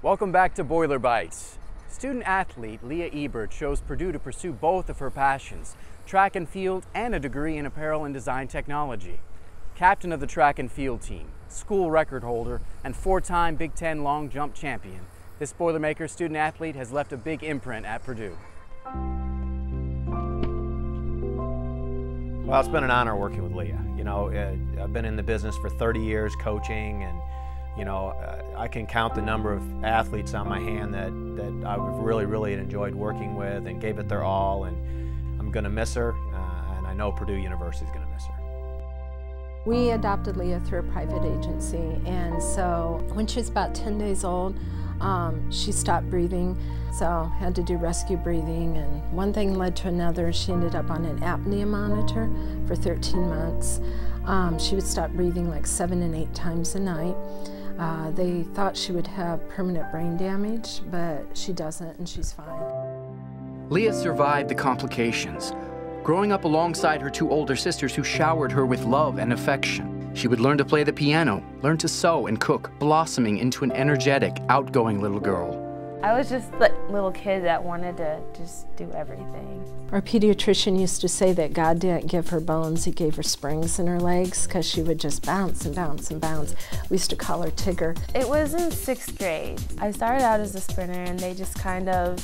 Welcome back to Boiler Bytes. Student athlete Leah Eber chose Purdue to pursue both of her passions, track and field and a degree in apparel and design technology. Captain of the track and field team, school record holder, and four-time Big Ten long jump champion, this Boilermaker student athlete has left a big imprint at Purdue. Well, it's been an honor working with Leah. You know, I've been in the business for 30 years coaching, and you know, I can count the number of athletes on my hand that I've really enjoyed working with and gave it their all, and I'm going to miss her, and I know Purdue University is going to miss her. We adopted Leah through a private agency, and so when she was about 10 days old, she stopped breathing, so had to do rescue breathing, and one thing led to another. She ended up on an apnea monitor for 13 months. She would stop breathing like 7 and 8 times a night. They thought she would have permanent brain damage, but she doesn't, and she's fine. Leah survived the complications, growing up alongside her two older sisters who showered her with love and affection. She would learn to play the piano, learn to sew and cook, blossoming into an energetic, outgoing little girl. I was just the little kid that wanted to just do everything. Our pediatrician used to say that God didn't give her bones, He gave her springs in her legs, because she would just bounce and bounce and bounce. We used to call her Tigger. It was in 6th grade. I started out as a sprinter, and they just kind of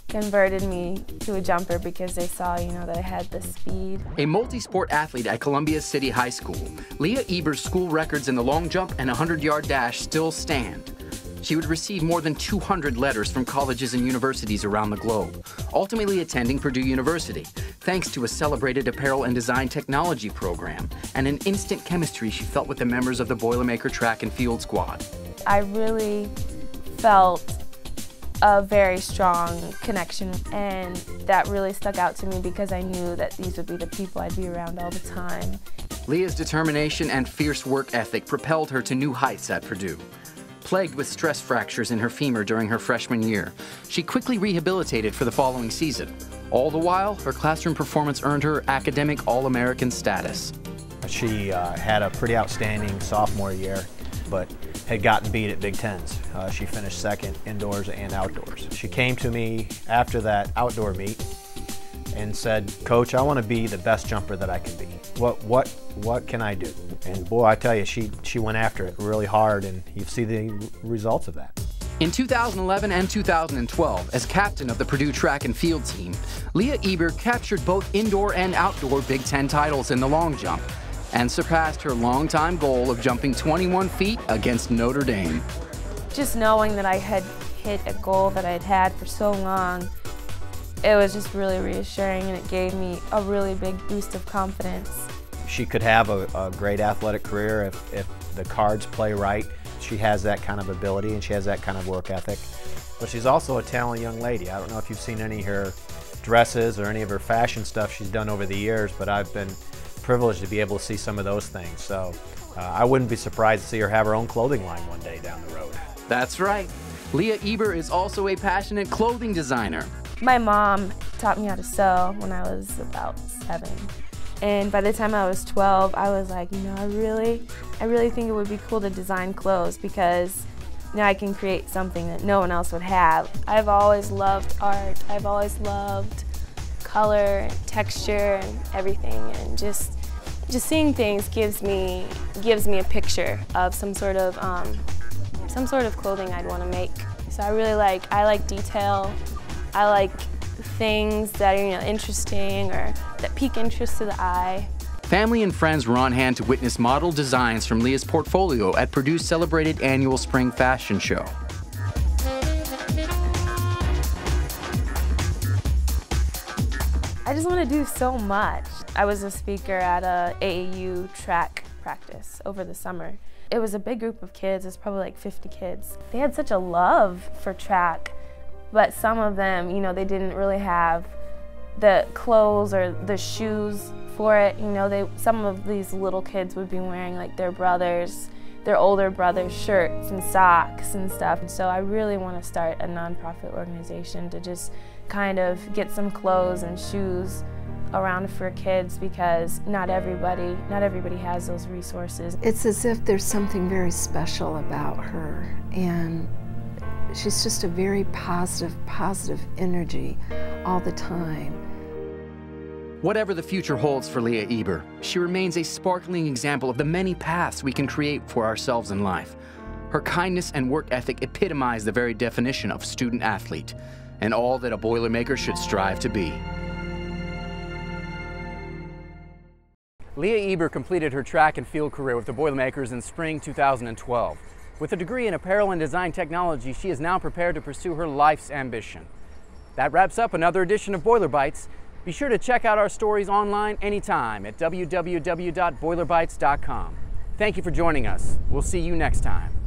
converted me to a jumper because they saw, you know, that I had the speed. A multi-sport athlete at Columbia City High School, Leah Eber's school records in the long jump and 100-yard dash still stand. She would receive more than 200 letters from colleges and universities around the globe, ultimately attending Purdue University, thanks to a celebrated apparel and design technology program and an instant chemistry she felt with the members of the Boilermaker track and field squad. I really felt a very strong connection, and that really stuck out to me because I knew that these would be the people I'd be around all the time. Leah's determination and fierce work ethic propelled her to new heights at Purdue. Plagued with stress fractures in her femur during her freshman year, she quickly rehabilitated for the following season. All the while, her classroom performance earned her academic All-American status. She had a pretty outstanding sophomore year, but had gotten beat at Big Tens. She finished second indoors and outdoors. She came to me after that outdoor meet and said, "Coach, I want to be the best jumper that I can be. What can I do?" And boy, I tell you, she went after it really hard, and you see the results of that. In 2011 and 2012, as captain of the Purdue track and field team, Leah Eber captured both indoor and outdoor Big Ten titles in the long jump and surpassed her longtime goal of jumping 21 feet against Notre Dame. Just knowing that I had hit a goal that I'd had for so long, it was just really reassuring, and it gave me a really big boost of confidence. She could have a great athletic career if the cards play right. She has that kind of ability, and she has that kind of work ethic. But she's also a talented young lady. I don't know if you've seen any of her dresses or any of her fashion stuff she's done over the years, but I've been privileged to be able to see some of those things. So I wouldn't be surprised to see her have her own clothing line one day down the road. That's right. Leah Eber is also a passionate clothing designer. My mom taught me how to sew when I was about 7. And by the time I was 12, I was like, you know, I really think it would be cool to design clothes because now I can create something that no one else would have. I've always loved art. I've always loved color and texture and everything, and just seeing things gives me a picture of some sort of clothing I'd want to make. So I like detail. I like things that are, you know, interesting or that pique interest to the eye. Family and friends were on hand to witness model designs from Leah's portfolio at Purdue's celebrated annual spring fashion show. I just want to do so much. I was a speaker at a AAU track practice over the summer. It was a big group of kids. It was probably like 50 kids. They had such a love for track, but some of them, you know, they didn't really have the clothes or the shoes for it. You know, some of these little kids would be wearing like their older brothers' shirts and socks and stuff. So I really want to start a nonprofit organization to just kind of get some clothes and shoes around for kids, because not everybody has those resources. It's as if there's something very special about her, and She's just a very positive energy all the time. Whatever the future holds for Leah Eber, she remains a sparkling example of the many paths we can create for ourselves in life. Her kindness and work ethic epitomize the very definition of student athlete, and all that a Boilermaker should strive to be. Leah Eber completed her track and field career with the Boilermakers in spring 2012. With a degree in apparel and design technology, she is now prepared to pursue her life's ambition. That wraps up another edition of Boiler Bytes. Be sure to check out our stories online anytime at www.boilerbytes.com. Thank you for joining us. We'll see you next time.